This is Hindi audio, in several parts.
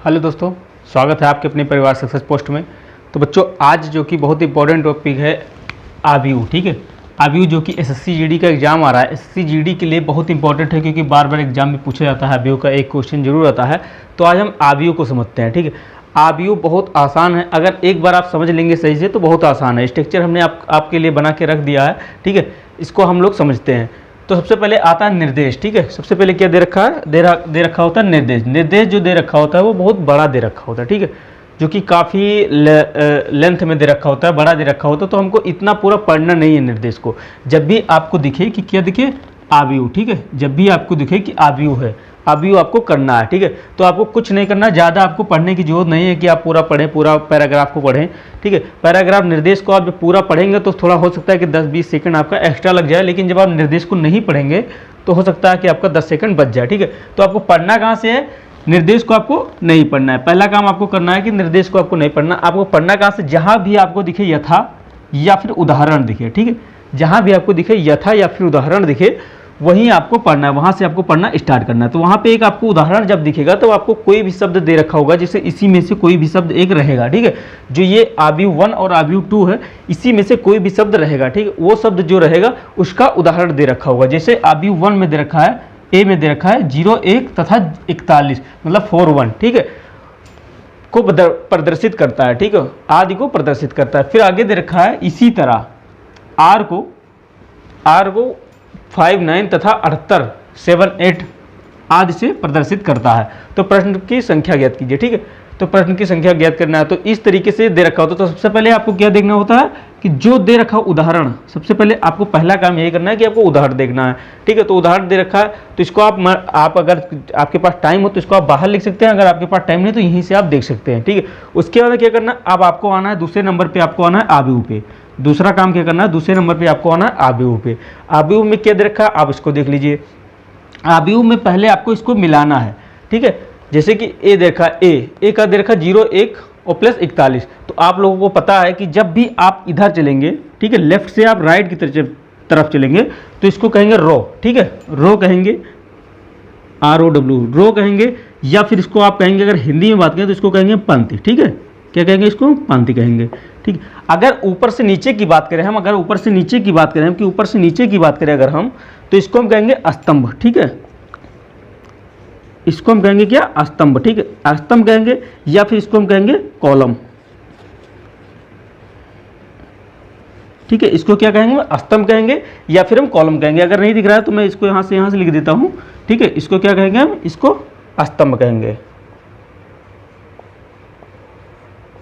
हेलो दोस्तों, स्वागत है आपके अपने परिवार सक्सेस पोस्ट में। तो बच्चों, आज जो कि बहुत इंपॉर्टेंट टॉपिक है आबीयू। ठीक है, आबीयू जो कि एसएससी जीडी का एग्जाम आ रहा है, एसएससी जीडी के लिए बहुत इंपॉर्टेंट है क्योंकि बार बार एग्जाम में पूछा जाता है, आबीयू का एक क्वेश्चन जरूर आता है। तो आज हम आबीयू को समझते हैं। ठीक है, आबीयू बहुत आसान है, अगर एक बार आप समझ लेंगे सही से तो बहुत आसान है। स्ट्रक्चर हमने आपके लिए बना के रख दिया है। ठीक है, इसको हम लोग समझते हैं। तो सबसे पहले आता है निर्देश। ठीक है, सबसे पहले क्या दे रखा है, दे रखा होता है निर्देश। निर्देश जो दे रखा होता है वो बहुत बड़ा दे रखा होता है। ठीक है, जो कि काफ़ी लेंथ में दे रखा होता है, बड़ा दे रखा होता है। तो हमको इतना पूरा पढ़ना नहीं है निर्देश को। जब भी आपको दिखे कि क्या दिखे, आबीयू। ठीक है, जब भी आपको दिखे कि आबीयू है, आबीयू आपको करना है। ठीक है, तो आपको कुछ नहीं करना, ज़्यादा आपको पढ़ने की जरूरत नहीं है कि आप पूरा पढ़ें, पूरा पैराग्राफ को पढ़ें। ठीक है, पैराग्राफ निर्देश को आप जब पूरा पढ़ेंगे तो थोड़ा हो सकता है कि 10-20 सेकंड आपका एक्स्ट्रा लग जाए, लेकिन जब आप निर्देश को नहीं पढ़ेंगे तो हो सकता है कि आपका 10 सेकंड बच जाए। ठीक है, तो आपको पढ़ना कहाँ से है, निर्देश को आपको नहीं पढ़ना है। पहला काम आपको करना है कि निर्देश को आपको नहीं पढ़ना। आपको पढ़ना कहाँ से, जहाँ भी आपको दिखे यथा या फिर उदाहरण दिखे। ठीक है, जहाँ भी आपको दिखे यथा या फिर उदाहरण दिखे वहीं आपको पढ़ना है, वहाँ से आपको पढ़ना स्टार्ट करना है। तो वहाँ पे एक आपको उदाहरण जब दिखेगा तो आपको कोई भी शब्द दे रखा होगा, जैसे इसी में से कोई भी शब्द एक रहेगा। ठीक है, जो ये आबीयू 1 और आबीयू 2 है, इसी में से कोई भी शब्द रहेगा। ठीक है, वो शब्द जो रहेगा उसका उदाहरण दे रखा होगा। जैसे आबीयू 1 में दे रखा है, ए में दे रखा है 01 तथा 41, मतलब 41। ठीक है, को प्रदर्शित करता है। ठीक है, आदि को प्रदर्शित करता है। फिर आगे दे रखा है इसी तरह आर को 59 तथा 78, 78 आदि से प्रदर्शित करता है। तो प्रश्न की संख्या ज्ञात कीजिए। ठीक है, तो प्रश्न की संख्या ज्ञात करना है। तो इस तरीके से दे रखा होता है। तो सबसे पहले आपको क्या देखना होता है कि जो दे रखा उदाहरण, सबसे पहले आपको पहला काम यही करना है कि आपको उदाहरण देखना है। ठीक है, तो उदाहरण दे रखा है तो इसको आप अगर आपके पास टाइम हो तो इसको आप बाहर लिख सकते हैं, अगर आपके पास टाइम नहीं तो यहीं से आप देख सकते हैं। ठीक है, उसके बाद क्या करना, अब आपको आना है दूसरे नंबर पर, आपको आना है आबीयू पे। दूसरा काम क्या करना है, दूसरे नंबर पे आपको आना है आबीयू पे। आबीयू में क्या दे रखा है, आप इसको देख लीजिए। आबीयू में पहले आपको इसको मिलाना है। ठीक है, जैसे कि ए देखा, ए का दे रखा 01 और प्लस 41। तो आप लोगों को पता है कि जब भी आप इधर चलेंगे, ठीक है, लेफ्ट से आप राइट की तरफ चलेंगे तो इसको कहेंगे रो। ठीक है, रो कहेंगे, ROW, रो कहेंगे। या फिर इसको आप कहेंगे, अगर हिंदी में बात करें तो इसको कहेंगे पंक्ति। ठीक है, क्या कहेंगे, इसको पंक्ति कहेंगे। ठीक, अगर ऊपर से नीचे की बात करें हम, अगर ऊपर से नीचे की बात करें हम, कि ऊपर से नीचे की बात करें अगर हम, तो इसको हम कहेंगे स्तंभ। ठीक है, इसको हम कहेंगे क्या, स्तंभ। ठीक है, स्तंभ कहेंगे, या फिर इसको हम कहेंगे कॉलम। ठीक है, इसको क्या कहेंगे, स्तंभ कहेंगे या फिर हम कॉलम कहेंगे। अगर नहीं दिख रहा है तो मैं इसको यहाँ से लिख देता हूँ। ठीक है, इसको क्या कहेंगे हम, इसको स्तंभ कहेंगे।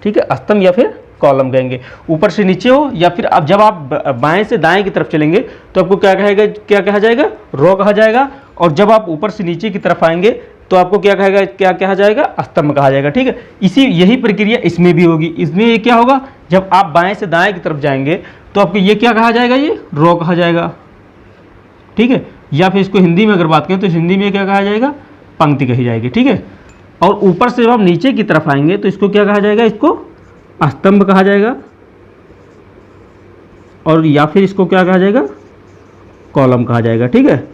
ठीक है, स्तंभ या फिर कॉलम कहेंगे। ऊपर से नीचे हो या फिर अब जब आप बाएं से दाएं की तरफ चलेंगे तो आपको क्या कहा जाएगा, रो कहा जाएगा। और जब आप ऊपर से नीचे की तरफ आएंगे तो आपको क्या कहा जाएगा, स्तंभ कहा जाएगा। ठीक है, यही प्रक्रिया इसमें भी होगी। इसमें ये क्या होगा, जब आप बाएं से दाएं की तरफ जाएंगे तो आपको ये क्या कहा जाएगा, ये रो कहा जाएगा। ठीक है, या फिर इसको हिंदी में अगर बात करें तो हिंदी में क्या कहा जाएगा, पंक्ति कही जाएगी। ठीक है, और ऊपर से जब आप नीचे की तरफ आएंगे तो इसको क्या कहा जाएगा, इसको स्तंभ कहा जाएगा। और या फिर इसको क्या कहा जाएगा, कॉलम कहा जाएगा। ठीक है,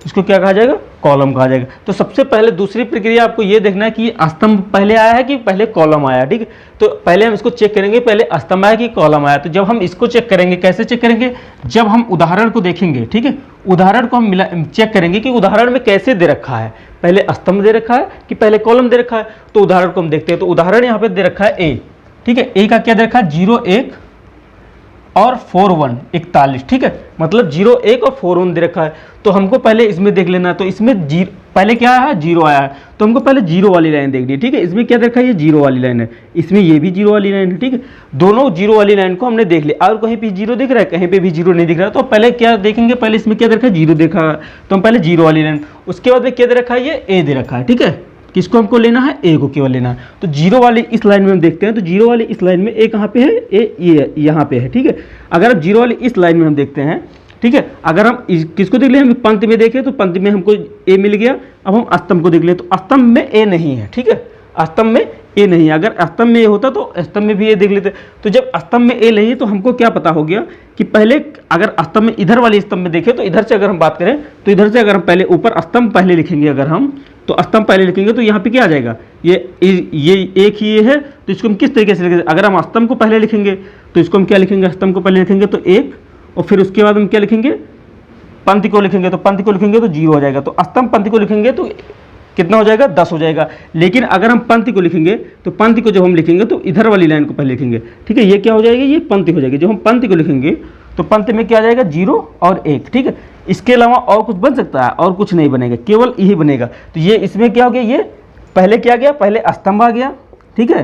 इसको क्या कहा जाएगा, कॉलम कहा जाएगा। तो सबसे पहले दूसरी प्रक्रिया आपको ये देखना है कि स्तंभ पहले आया है कि पहले कॉलम आया। ठीक है, तो पहले हम इसको चेक करेंगे, पहले स्तंभ आया कि कॉलम आया। तो जब हम इसको चेक करेंगे, कैसे चेक करेंगे, जब हम उदाहरण को देखेंगे। ठीक है, उदाहरण को हम चेक करेंगे कि उदाहरण में कैसे दे रखा है, पहले स्तंभ दे रखा है कि पहले कॉलम दे रखा है। तो उदाहरण को हम देखते हैं। तो उदाहरण यहाँ पे दे रखा है ए। ठीक है, ए का क्या दे रखा है, 01 और 41, 41। ठीक है, मतलब 01 और 41 दे रखा है। तो हमको पहले इसमें देख लेना। तो इसमें पहले क्या आया है, 0 आया है, तो हमको पहले 0 वाली लाइन देखनी है। ठीक है, इसमें क्या देखा है, ये 0 वाली लाइन है, इसमें ये भी 0 वाली लाइन है। ठीक है, दोनों 0 वाली लाइन को हमने देख लिया। और कहीं पे 0 दिख रहा है, कहीं पे भी 0 नहीं दिख रहा है। तो पहले क्या देखेंगे, पहले इसमें क्या दे रखा है, 0 देखा है, तो हम पहले 0 वाली लाइन। उसके बाद में क्या दे रखा है, ये ए दे रखा है। ठीक है, किसको हमको लेना है, ए को केवल लेना है। तो 0 वाली इस लाइन में हम देखते हैं। तो 0 वाली इस लाइन में ए कहाँ पे है, ए ये यहाँ पे है। ठीक है, अगर अब 0 वाली इस लाइन में हम देखते हैं। ठीक है, अगर हम किसको देख लें, हम पंक्ति में देखें तो पंक्ति में हमको ए मिल गया। अब हम स्तंभ को देख लें तो स्तंभ में ए नहीं है। ठीक है, स्तंभ में ए नहीं है। अगर स्तंभ में ए होता तो स्तंभ में भी ए देख लेते। तो जब स्तंभ में ए नहीं है तो हमको क्या पता हो गया कि पहले अगर स्तंभ में इधर वाली स्तंभ में देखें तो इधर से अगर हम बात करें तो इधर से अगर हम पहले ऊपर स्तंभ पहले लिखेंगे अगर हम तो स्तंभ पहले लिखेंगे तो यहाँ पे क्या आ जाएगा, ये एक ही ये है, तो इसको हम किस तरीके से लिखेंगे, अगर हम स्तंभ को पहले लिखेंगे तो इसको हम क्या लिखेंगे, स्तंभ को पहले लिखेंगे तो 1, और फिर उसके बाद हम क्या लिखेंगे, पंक्ति को लिखेंगे, तो पंक्ति को लिखेंगे तो 0 हो जाएगा। तो स्तंभ पंक्ति को लिखेंगे तो कितना हो जाएगा, 10 हो जाएगा। लेकिन अगर हम पंक्ति को लिखेंगे तो पंक्ति को जब हम लिखेंगे तो इधर वाली लाइन को पहले लिखेंगे, ठीक है, ये क्या हो जाएगी, ये पंक्ति हो जाएगी। जब हम पंक्ति को लिखेंगे तो पंक्ति में क्या आ जाएगा, 0 और 1, ठीक है। इसके अलावा और कुछ बन सकता है, और कुछ नहीं बनेगा, केवल यही बनेगा। तो ये इसमें क्या हो गया, ये पहले क्या गया, पहले स्तंभ आ गया, ठीक है,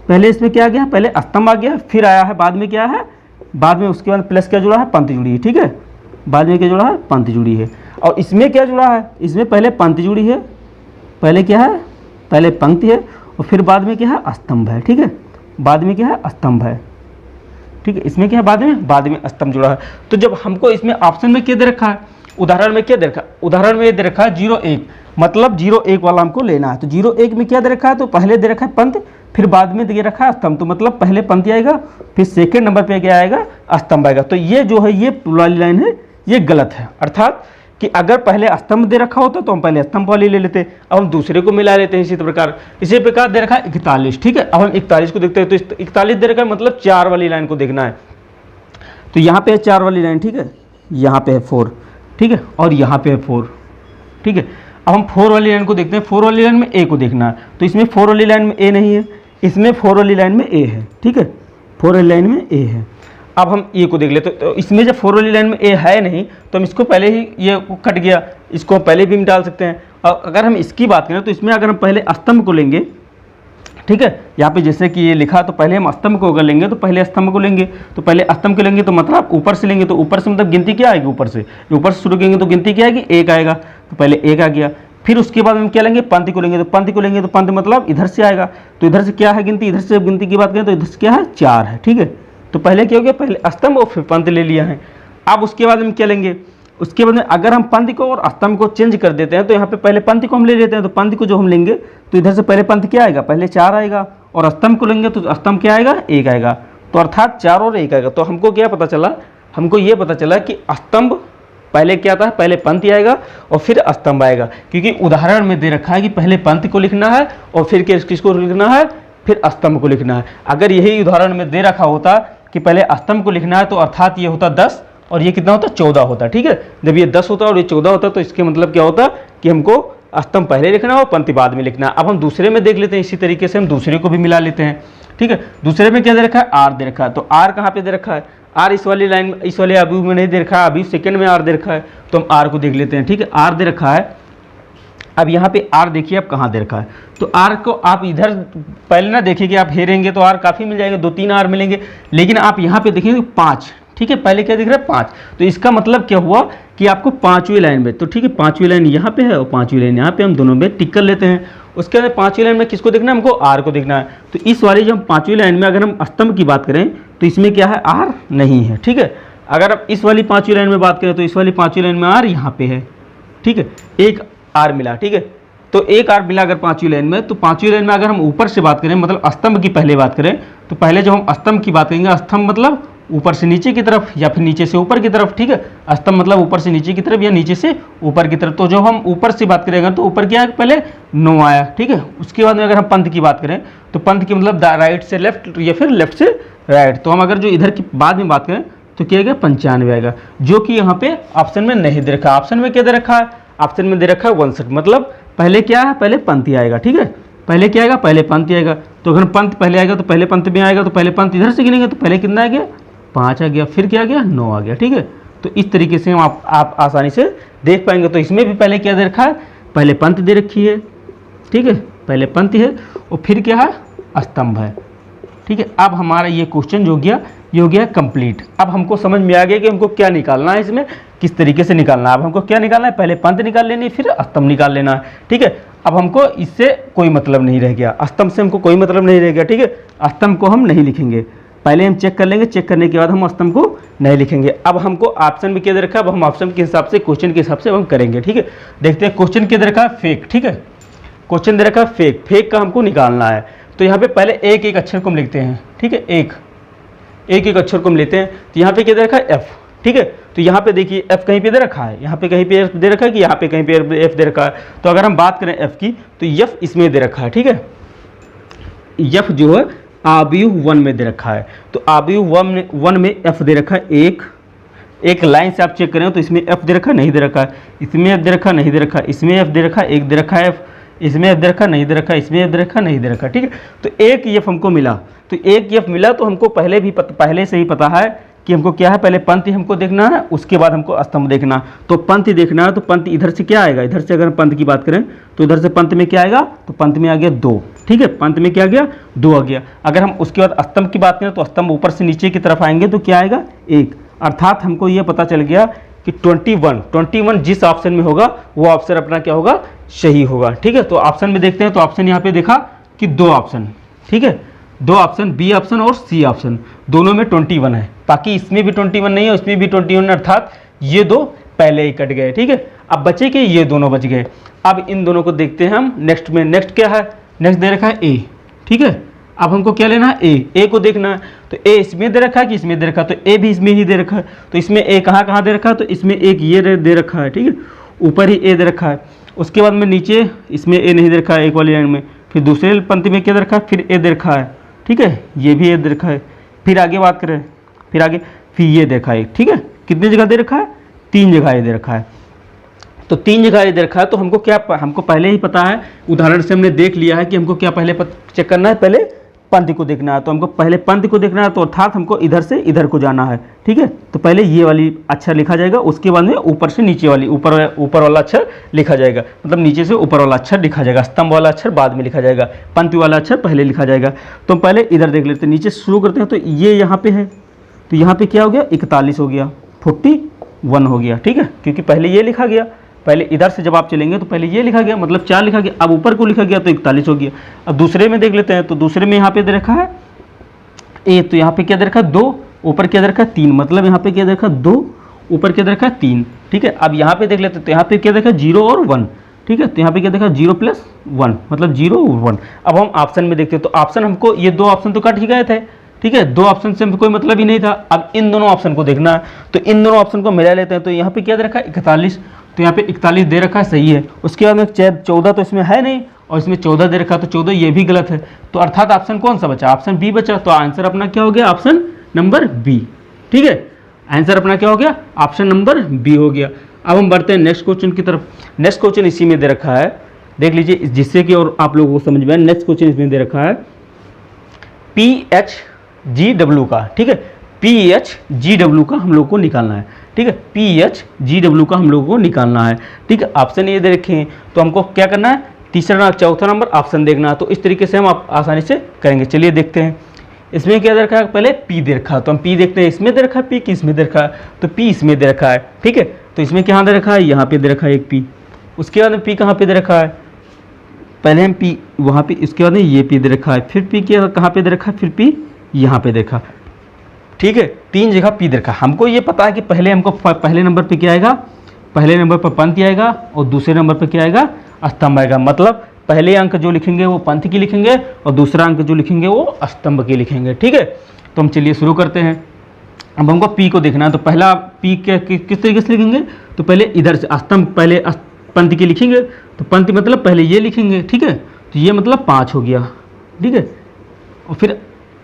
पहले इसमें क्या आ गया, पहले स्तंभ आ गया, फिर आया है बाद में क्या है, बाद में उसके बाद प्लस क्या जुड़ा है, पंक्ति जुड़ी है, ठीक है, बाद में क्या जुड़ा है, पंक्ति जुड़ी है। और इसमें क्या जुड़ा है, इसमें पहले पंक्ति जुड़ी है, पहले क्या है, पहले पंक्ति है, और फिर बाद में क्या है, स्तंभ है, ठीक है, बाद में क्या है, स्तंभ है, ठीक है, इसमें क्या है, बाद में स्तंभ जुड़ा है। तो जब हमको इसमें ऑप्शन में क्या दे रखा है, उदाहरण में क्या दे रखा है, उदाहरण में ये दे रखा है 0 1, मतलब 0 1 वाला हमको लेना है। तो 0 1 में क्या दे रखा है, तो पहले दे रखा है पंक्ति, फिर बाद में दे रखा है स्तंभ, तो मतलब पहले पंक्ति आएगा, फिर सेकेंड नंबर पे क्या आएगा, स्तंभ आएगा। तो ये जो है, ये वाली लाइन है, ये गलत है। अर्थात कि अगर पहले स्तंभ दे रखा होता तो हम पहले स्तंभ वाली ले लेते, अब हम दूसरे को मिला लेते हैं। इसी प्रकार दे रखा है 41, ठीक है। अब हम 41 को देखते हैं, तो 41 दे रखा है, मतलब 4 वाली लाइन को देखना है। तो यहाँ पे है 4 वाली लाइन, ठीक है, यहाँ पे है 4, ठीक है, और यहाँ पे है 4, ठीक है। अब हम 4 वाली लाइन को देखते हैं, 4 वाली लाइन में ए को देखना है। तो इसमें 4 वाली लाइन में ए नहीं है, इसमें 4 वाली लाइन में ए है, ठीक है, 4 वाली लाइन में ए है। अब हम ए को देख लेते, तो इसमें जब 4 वाली लाइन में ए है नहीं, तो हम इसको पहले ही, ये कट गया, इसको पहले भी हम डाल सकते हैं। और अगर हम इसकी बात करें तो इसमें अगर हम पहले स्तंभ को लेंगे, ठीक है, यहाँ पे जैसे कि ये लिखा, तो पहले हम स्तंभ को अगर लेंगे तो पहले स्तंभ को लेंगे, तो पहले स्तंभ को लेंगे तो मतलब ऊपर से लेंगे, तो ऊपर से मतलब गिनती क्या आएगी, ऊपर से शुरू करेंगे तो गिनती क्या आएगी, 1 आएगा, तो पहले 1 आ गया। फिर उसके बाद हम क्या लेंगे, पंक्ति को लेंगे, तो पंक्ति को लेंगे तो पंक्ति मतलब इधर से आएगा, तो इधर से क्या है गिनती, इधर से गिनती की बात करें तो इधर से क्या है, 4 है, ठीक है। तो पहले क्या हो गया, पहले स्तंभ और फिर पंक्ति ले लिया है। अब उसके बाद हम क्या लेंगे, उसके बाद में अगर हम पंक्ति को और स्तंभ को चेंज कर देते हैं, तो यहाँ पे पहले पंक्ति को हम ले लेते हैं, तो पंक्ति को जो हम लेंगे तो इधर से पहले पंक्ति क्या आएगा, पहले 4 आएगा, और स्तंभ को लेंगे तो स्तंभ क्या आएगा, 1 आएगा, तो अर्थात 4 और 1 आएगा। तो हमको क्या पता चला, हमको ये पता चला कि स्तंभ पहले क्या आता है, पहले पंक्ति आएगा और फिर स्तंभ आएगा, क्योंकि उदाहरण में दे रखा है कि पहले पंक्ति को लिखना है और फिर किसको लिखना है, फिर स्तंभ को लिखना है। अगर यही उदाहरण में दे रखा होता कि पहले स्तंभ को लिखना है, तो अर्थात ये होता 10 और ये कितना होता, 14 होता, ठीक है। जब ये 10 होता और ये 14 होता, तो इसके मतलब क्या होता कि हमको स्तंभ पहले लिखना है और पंक्ति बाद में लिखना है। अब हम दूसरे में देख लेते हैं, इसी तरीके से हम दूसरे को भी मिला लेते हैं, ठीक है। दूसरे में क्या दे रखा है, आर दे रखा है, तो आर कहाँ पे दे रखा है, आर इस वाली लाइन, इस वाले अभी में नहीं दे रखा है, अभी सेकंड में आर दे रखा है, तो हम आर को देख लेते हैं, ठीक है। आर दे रखा है, अब यहाँ पे आर देखिए अब कहाँ दे रखा है, तो आर को आप इधर पहले ना देखिए कि आप हेरेंगे तो आर काफ़ी मिल जाएंगे, 2-3 आर मिलेंगे, लेकिन आप यहाँ पे देखेंगे 5, ठीक है, पहले क्या दिख रहा है 5, तो इसका मतलब क्या हुआ कि आपको 5वीं लाइन में, तो ठीक है 5वीं लाइन यहाँ पे है और 5वीं लाइन यहाँ पे, हम दोनों में टिक कर लेते हैं। उसके बाद 5वीं लाइन में किसको देखना है, हमको आर को देखना है। तो इस वाली जो हम 5वीं लाइन में अगर हम स्तंभ की बात करें तो इसमें क्या है, आर नहीं है, ठीक है। अगर आप इस वाली 5वीं लाइन में बात करें तो इस वाली 5वीं लाइन में आर यहाँ पे है, ठीक है, एक आर मिला, ठीक है। तो एक आर मिला अगर 5वीं लाइन में, तो 5वीं लाइन में अगर हम ऊपर से बात करें, मतलब स्तंभ की पहले बात करें, तो पहले जब हम स्तंभ की बात करेंगे, स्तंभ मतलब ऊपर से नीचे की तरफ या फिर नीचे से ऊपर की तरफ, ठीक है। स्तंभ मतलब ऊपर से नीचे की तरफ या नीचे से ऊपर की तरफ। तो जब हम ऊपर से बात करेंगे तो ऊपर क्या है, पहले 9 आया, ठीक है। उसके बाद में अगर हम पंथ की बात करें तो पंथ की मतलब राइट से लेफ्ट या फिर लेफ्ट से राइट। तो हम अगर जो इधर की बाद में बात करें तो क्या आएगा, 95 आएगा, जो कि यहाँ पे ऑप्शन में नहीं दे रखा। ऑप्शन में क्या दे रखा है, ऑप्शन में दे रखा है 61, मतलब पहले क्या है, पहले पंक्ति आएगा, ठीक है। पहले क्या आएगा, पहले पंक्ति आएगा। तो अगर पंथ पहले आएगा तो पहले पंक्ति में आएगा, तो पहले पंक्ति इधर से गिनेंगे तो पहले कितना आ गया, 5 आ गया, फिर क्या आ गया, 9 आ गया, ठीक है। तो इस तरीके से हम आप आसानी से देख पाएंगे। तो इसमें भी पहले क्या दे रखा है, पहले पंक्ति दे रखी है, ठीक है, पहले पंक्ति है और फिर क्या है, स्तंभ है, ठीक है। अब हमारा ये क्वेश्चन जो गया ये हो गया कंप्लीट। अब हमको समझ में आ गया कि हमको क्या निकालना है, इसमें किस तरीके से निकालना है। अब हमको क्या निकालना है, पहले पंक्ति निकाल लेनी, फिर स्तंभ निकाल लेना है, ठीक है। अब हमको इससे कोई मतलब नहीं रह गया, स्तंभ से हमको कोई मतलब नहीं रह गया, ठीक है। स्तंभ को हम नहीं लिखेंगे, पहले हम चेक कर लेंगे, चेक करने के बाद हम स्तंभ को नहीं लिखेंगे। अब हमको ऑप्शन में क्या दे रखा है, अब हम ऑप्शन के हिसाब से, क्वेश्चन के हिसाब से हम करेंगे, ठीक है। देखते हैं क्वेश्चन क्या दे रखा है, फेक, ठीक है। क्वेश्चन दे रखा है फेक, फेक का हमको निकालना है। तो यहाँ पे पहले एक एक अक्षर को हम लिखते हैं, ठीक है, एक एक अक्षर को हम लेते हैं। तो यहाँ पे क्या दे रखा है, एफ, ठीक है। तो यहाँ पे देखिए एफ कहीं पे दे रखा है, यहाँ पे कहीं पे एफ दे रखा है कि यहाँ पे कहीं पे एफ दे रखा है। तो अगर हम बात करें एफ की तो एफ इसमें दे रखा है, ठीक है, एफ जो है आव्यूह 1 में दे रखा है। तो आव्यूह 1 में एफ दे रखा है, एक लाइन से आप चेक करें तो इसमें एफ दे रखा है, नहीं दे रखा है, इसमें एफ दे रखा है, नहीं दे रखा है, इसमें एफ दे रखा है, एक दे रखा है एफ, इसमें एफ दे रखा है, नहीं दे रखा है, इसमें एफ दे रखा है, नहीं दे रखा, ठीक है। तो एक एफ हमको मिला, तो एक एफ मिला तो हमको पहले से ही पता है कि हमको क्या है, पहले पंक्ति हमको देखना है, उसके बाद हमको स्तंभ देखना। तो पंक्ति देखना है तो पंक्ति इधर से क्या आएगा, इधर से अगर पंक्ति की बात करें तो इधर से पंक्ति में क्या आएगा, तो पंक्ति में आ गया 2, ठीक है, पंक्ति में क्या आ गया 2 आ गया। अगर हम उसके बाद स्तंभ की बात करें तो स्तंभ ऊपर से नीचे की तरफ आएंगे तो क्या आएगा 1, अर्थात हमको ये पता चल गया कि 21 जिस ऑप्शन में होगा वो ऑप्शन अपना क्या होगा, सही होगा, ठीक है। तो ऑप्शन में देखते हैं, तो ऑप्शन यहाँ पे देखा कि 2 ऑप्शन, ठीक है, 2 ऑप्शन, बी ऑप्शन और सी ऑप्शन, दोनों में 21 है, बाकी इसमें भी 21 नहीं है, इसमें भी 21, अर्थात ये 2 पहले ही कट गए, ठीक है। अब बचे कि ये दोनों बच गए। अब इन दोनों को देखते हैं हम नेक्स्ट में। नेक्स्ट क्या है, नेक्स्ट दे रखा है ए, ठीक है। अब हमको क्या लेना है, ए को देखना है। तो ए इसमें दे रखा है कि इसमें दे रखा है, तो ए भी इसमें ही दे रखा है। तो इसमें ए कहाँ दे रखा है, तो इसमें एक ये दे रखा है, ठीक है, ऊपर ही ए दे रखा है। उसके बाद में नीचे इसमें ए नहीं दे रखा है, एक वाली लाइन में, फिर दूसरे पंक्ति में क्या दे रखा है, फिर ए दे रखा है, ठीक है, ये भी ए दे रखा है। फिर आगे बात करें, फिर आगे फिर ये देखा है, ठीक है, कितनी जगह दे रखा है, 3 जगह ये दे रखा है। तो 3 जगह ये दे रखा है, तो हमको क्या, हमको पहले ही पता है, उदाहरण से हमने देख लिया है कि हमको क्या पहले चेक करना है, पहले पंक्ति को देखना है। तो हमको पहले पंक्ति को देखना है, तो अर्थात हमको इधर से इधर को जाना है, ठीक है। तो पहले ये वाली अक्षर लिखा जाएगा, उसके बाद में ऊपर से नीचे वाली, ऊपर वाला अक्षर लिखा जाएगा, मतलब नीचे से ऊपर वाला अक्षर लिखा जाएगा, स्तंभ वाला अक्षर बाद में लिखा जाएगा, पंक्ति वाला अक्षर पहले लिखा जाएगा। तो हम पहले इधर देख लेते हैं, नीचे शुरू करते हैं। तो ये यहाँ पे है, तो यहाँ पे क्या हो गया, 41 हो गया, 41 हो गया, ठीक है, क्योंकि पहले ये लिखा गया, पहले इधर से जब आप चलेंगे तो पहले ये लिखा गया, मतलब 4 लिखा गया, अब ऊपर को लिखा गया तो 41 हो गया। अब दूसरे में देख लेते हैं, तो दूसरे में यहाँ पे दे रखा है ए, तो यहाँ पे क्या दे रखा है 2, ऊपर क्या दे रखा है 3, मतलब यहाँ पे क्या दे रखा है 2, ऊपर क्या दे रखा है 3, ठीक है। अब यहाँ पे देख लेते हैं, तो यहाँ पे क्या देखा 0 और 1, ठीक है, तो यहाँ पे क्या देखा 0 + 1, मतलब 0 और 1। अब हम ऑप्शन में देखते हैं, तो ऑप्शन हमको ये 2 ऑप्शन तो कट ही गए थे, ठीक है, 2 ऑप्शन से हमको कोई मतलब ही नहीं था। अब इन दोनों ऑप्शन को देखना है, तो इन दोनों ऑप्शन को मिला लेते हैं। तो यहाँ पे क्या दे रखा है 41, तो यहाँ पे 41 दे रखा है, सही है। उसके बाद में 14 तो इसमें है नहीं, और इसमें 14 दे रखा है, तो 14 ये भी गलत है। तो अर्थात ऑप्शन कौन सा बचा, ऑप्शन बी बचा। तो आंसर अपना क्या हो गया, ऑप्शन नंबर बी, ठीक है, आंसर अपना क्या हो गया, ऑप्शन नंबर बी हो गया। अब हम बढ़ते हैं नेक्स्ट क्वेश्चन की तरफ। नेक्स्ट क्वेश्चन इसी में दे रखा है, देख लीजिए, जिससे कि और आप लोगों को समझ में आए। नेक्स्ट क्वेश्चन इसमें दे रखा है PHGW का, ठीक है, PHGW का हम लोग को निकालना है, ठीक है, PHGW का हम लोगों को निकालना है, ठीक है। ऑप्शन ये दे रखे हैं, तो हमको क्या करना है, तीसरा चौथा नंबर ऑप्शन देखना है। तो इस तरीके से हम आप आसानी से करेंगे। चलिए देखते हैं, इसमें क्या दे रखा है, पहले P दे रखा है, तो हम P देखते हैं, इसमें दे रखा है P कि इसमें दे रखा है, तो P इसमें दे रखा है, ठीक है। तो इसमें क्या दे रखा है, यहाँ पे दे रखा है एक P, उसके बाद में P कहाँ पे दे रखा है, पहले हम P वहाँ पे, इसके बाद में ये P दे रखा है, फिर P कहाँ पे दे रखा है, फिर P यहाँ पे देखा, ठीक है, 3 जगह P दे रखा। हमको ये पता है कि पहले हमको पहले नंबर पे क्या आएगा, पहले नंबर पर पंक्ति आएगा, और दूसरे नंबर पे क्या आएगा, स्तंभ आएगा। मतलब पहले अंक जो लिखेंगे वो पंक्ति की लिखेंगे, और दूसरा अंक जो लिखेंगे वो स्तंभ की लिखेंगे, ठीक है। तो हम चलिए शुरू करते हैं। अब हमको P को देखना है, तो पहला P किस तरीके से लिखेंगे, तो पहले इधर से स्तंभ, पहले पंक्ति की लिखेंगे, तो पंक्ति मतलब पहले ये लिखेंगे, ठीक है, तो ये मतलब 5 हो गया, ठीक है, और फिर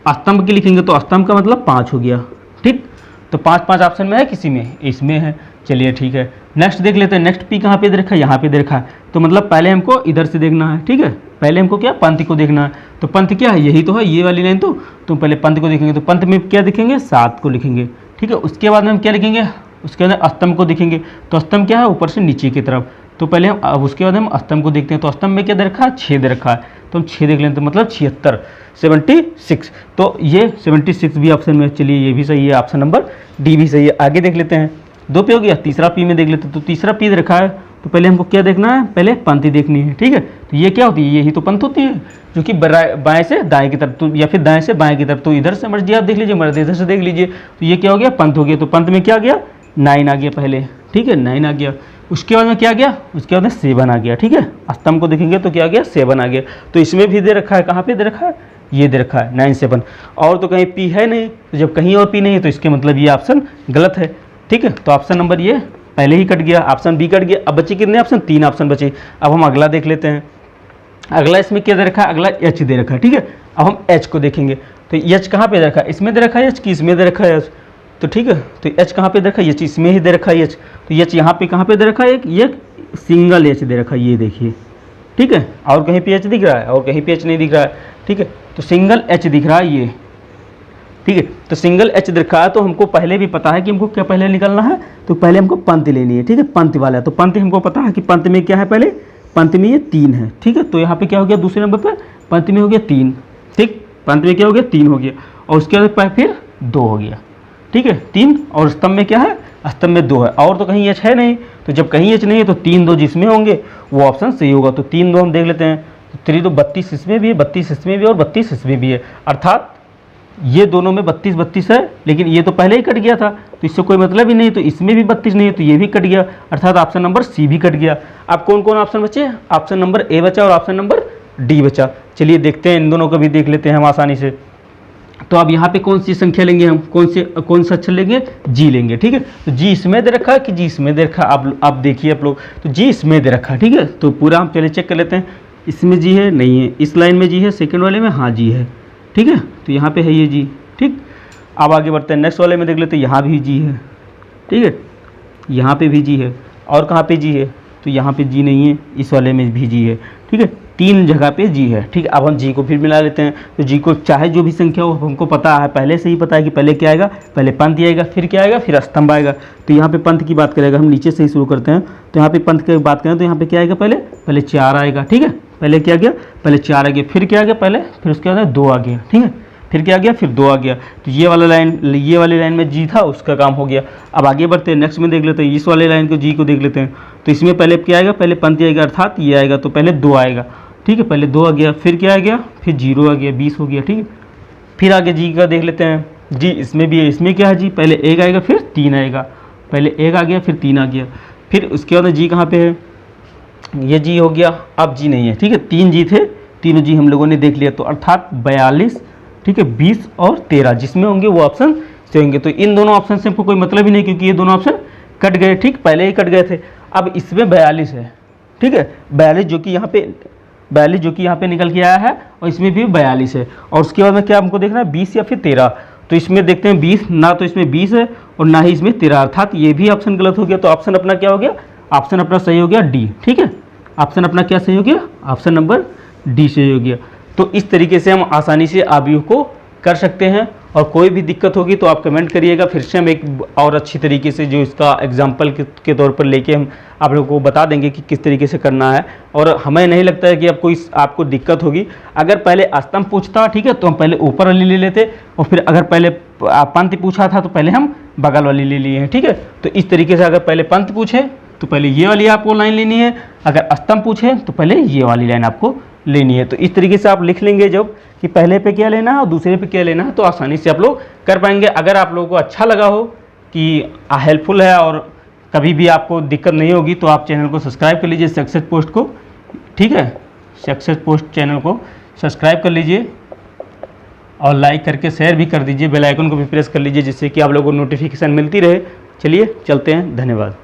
स्तंभ की लिखेंगे, तो स्तंभ का मतलब 5 हो गया, ठीक। तो 5 ऑप्शन में है, किसी में, इसमें है। चलिए ठीक है, नेक्स्ट देख लेते हैं। नेक्स्ट P कहाँ पे दे रखा है, यहाँ पे दे रखा है, तो मतलब पहले हमको इधर से देखना है, ठीक है, पहले हमको क्या, पंक्ति को देखना है। तो पंक्ति क्या है, यही तो है, ये वाली लाइन। तो पहले पंक्ति को देखेंगे, तो पंक्ति में क्या लिखेंगे, 7 को लिखेंगे, ठीक है। उसके बाद हम क्या लिखेंगे, उसके बाद स्तंभ को देखेंगे, तो स्तंभ क्या है, ऊपर से नीचे की तरफ। तो पहले हम, अब उसके बाद हम स्तंभ को देखते हैं, तो स्तंभ में क्या दे रखा है, 6 दे रखा है, तो हम 6 देख लेते हैं, तो मतलब 76, तो ये 76 भी ऑप्शन में। चलिए ये भी सही है, ऑप्शन नंबर डी भी सही है। आगे देख लेते हैं, 2 पे हो गया, तीसरा P में देख लेते हैं। तो तीसरा P दे रखा है, तो पहले हमको क्या देखना है, पहले पंक्ति देखनी है, ठीक है। तो ये क्या होती है, यही तो पंक्ति होती है, जो कि बाएं से दाएं की तरफ, तो या फिर दाएं से बाएं की तरफ। तो इधर से मर्जी आप देख लीजिए, मर्जी इधर से देख लीजिए। तो ये क्या हो गया, पंक्ति हो गया। तो पंक्ति में क्या आ गया, 9 आ गया पहले, ठीक है, 9 आ गया। उसके बाद में क्या आ गया, उसके बाद में 7 आ गया, ठीक है। स्तंभ को देखेंगे तो क्या आ गया, 7 आ गया। तो इसमें भी दे रखा है, कहाँ पे दे रखा है, ये दे रखा है 9 7, और तो कहीं P है नहीं। तो जब कहीं और P नहीं है तो इसके मतलब ये ऑप्शन गलत है। ठीक है। तो ऑप्शन नंबर ये पहले ही कट गया, ऑप्शन बी कट गया। अब बचे कितने ऑप्शन, 3 ऑप्शन बचे। अब हम अगला देख लेते हैं। अगला इसमें क्या दे रखा है, अगला एच दे रखा है, ठीक है। अब हम एच को देखेंगे, तो एच कहाँ पे दे रखा है, इसमें दे रखा है एच कि इसमें दे रखा है एच, तो ठीक है। तो एच कहाँ पे दे रखा है, एच इसमें ही दे रखा है एच, तो एच यहाँ पे कहाँ पे दे रखा है, एक सिंगल एच दे रखा है, ये देखिए, ठीक है। और कहीं पे एच दिख रहा है और कहीं पे एच नहीं दिख रहा है, ठीक है। तो सिंगल एच दिख रहा है ये, ठीक है। तो सिंगल एच दिखा है, तो हमको पहले भी पता है कि हमको क्या पहले निकलना है, तो पहले हमको पंक्ति लेनी है, ठीक है। पंक्ति वाला है, तो पंक्ति हमको पता है कि पंक्ति में क्या है, पहले पंक्ति में ये 3 है, ठीक है। तो यहाँ पे क्या हो गया, दूसरे नंबर पे पंक्ति में हो गया 3, ठीक। पंक्ति में क्या हो गया, 3 हो गया, और उसके बाद फिर 2 हो गया, ठीक है। 3 और स्तंभ में क्या है, स्तंभ में 2 है, और तो कहीं एच है नहीं। तो जब कहीं एच नहीं है तो 3 2 जिसमें होंगे वो ऑप्शन सही होगा। तो 3 2 हम देख लेते हैं, तो 3 2 32 इसमें भी है, 32 इसमें भी और 32 इसमें भी है, अर्थात ये दोनों में 32 32 है, लेकिन ये तो पहले ही कट गया था, तो इससे कोई मतलब ही नहीं। तो इसमें भी 32 नहीं है, तो ये भी कट गया, अर्थात ऑप्शन नंबर सी भी कट गया। अब कौन कौन ऑप्शन बचे, ऑप्शन नंबर ए बचा और ऑप्शन नंबर डी बचा। चलिए देखते हैं, इन दोनों को भी देख लेते हैं हम आसानी से। तो अब यहाँ पे कौन सी संख्या लेंगे हम, कौन सा अक्षर लेंगे, जी लेंगे, ठीक है। तो जी इसमें दे रखा है कि जी इसमें दे रखा है, आप देखिए आप लोग, तो जी इसमें दे रखा है, ठीक है। तो पूरा हम पहले चेक कर लेते हैं, इसमें जी है नहीं है, इस लाइन में जी है, सेकंड वाले में हाँ जी है, ठीक है। तो यहाँ पे है ये जी, ठीक। अब आगे बढ़ते हैं, नेक्स्ट वाले में देख लेते हैं, यहाँ भी जी है, ठीक है, यहाँ पे भी जी है, और कहाँ पे जी है, तो यहाँ पे जी नहीं है, इस वाले में भी जी है, ठीक है। 3 जगह पे जी है, ठीक है। अब हम जी को फिर मिला लेते हैं, तो जी को चाहे जो भी संख्या हो, हमको पता है, पहले से ही पता है कि पहले क्या आएगा, पहले पंक्ति आएगा, फिर क्या आएगा, फिर स्तंभ आएगा। तो यहाँ पे पंक्ति की बात करेगा, हम नीचे से ही शुरू करते हैं। तो यहाँ पे पंक्ति की बात करें तो यहाँ पे क्या आएगा, पहले 4 आएगा, ठीक है। पहले क्या आ गया, पहले 4 आ गया, फिर क्या आ गया, पहले फिर उसके बाद 2 आ गया, ठीक है। फिर क्या आ गया, फिर 2 आ गया। तो ये वाली लाइन में जी था, उसका काम हो गया। अब आगे बढ़ते हैं, नेक्स्ट में देख लेते हैं, इस वाले लाइन को जी को देख लेते हैं। तो इसमें पहले क्या आएगा, पहले पंक्ति आएगा, अर्थात ये आएगा, तो पहले 2 आएगा, ठीक है। पहले 2 आ गया, फिर क्या आ गया, फिर 0 आ गया, 20 हो गया, ठीक है। फिर आगे जी का देख लेते हैं, जी इसमें भी है, इसमें क्या है जी, पहले 1 आएगा, फिर 3 आएगा, पहले 1 आ गया, फिर 3 आ गया, फिर उसके बाद जी कहाँ पे है, ये जी हो गया, अब जी नहीं है, ठीक है। 3 जी थे, तीनों जी हम लोगों ने देख लिया, तो अर्थात 42, ठीक है, 20 और 13 जिसमें होंगे वो ऑप्शन से होंगे। तो इन दोनों ऑप्शन से हमको कोई मतलब ही नहीं, क्योंकि ये दोनों ऑप्शन कट गए, ठीक, पहले ही कट गए थे। अब इसमें 42 है, ठीक है, 42 जो कि यहाँ पे निकल के आया है, और इसमें भी 42 है। और उसके बाद में क्या हमको देखना है, 20 या फिर 13। तो इसमें देखते हैं 20, ना तो इसमें 20 है और ना ही इसमें 13, अर्थात ये भी ऑप्शन गलत हो गया। तो ऑप्शन अपना क्या हो गया, ऑप्शन अपना सही हो गया डी, ठीक है। ऑप्शन अपना क्या सही हो गया, ऑप्शन नंबर डी सही हो गया। तो इस तरीके से हम आसानी से अवयव को कर सकते हैं, और कोई भी दिक्कत होगी तो आप कमेंट करिएगा, फिर से हम एक और अच्छी तरीके से जो इसका एग्जाम्पल के तौर पर लेके हम आप लोगों को बता देंगे कि किस तरीके से करना है। और हमें नहीं लगता है कि आपको दिक्कत होगी। अगर पहले स्तंभ पूछता, ठीक है, तो हम पहले ऊपर वाली ले लेते, और फिर अगर पहले पंक्ति पूछा था तो पहले हम बगल वाली ले लिए हैं, ठीक है। तो इस तरीके से अगर पहले पंक्ति पूछे तो पहले ये वाली आपको लाइन लेनी है, अगर स्तंभ पूछे तो पहले ये वाली लाइन आपको लेनी है। तो इस तरीके से आप लिख लेंगे जब कि पहले पे क्या लेना है और दूसरे पे क्या लेना है, तो आसानी से आप लोग कर पाएंगे। अगर आप लोगों को अच्छा लगा हो कि हेल्पफुल है और कभी भी आपको दिक्कत नहीं होगी, तो आप चैनल को सब्सक्राइब कर लीजिए, सक्सेस पोस्ट को, ठीक है, सक्सेस पोस्ट चैनल को सब्सक्राइब कर लीजिए, और लाइक करके शेयर भी कर दीजिए, बेल आइकन को भी प्रेस कर लीजिए, जिससे कि आप लोगों को नोटिफिकेशन मिलती रहे। चलिए चलते हैं, धन्यवाद।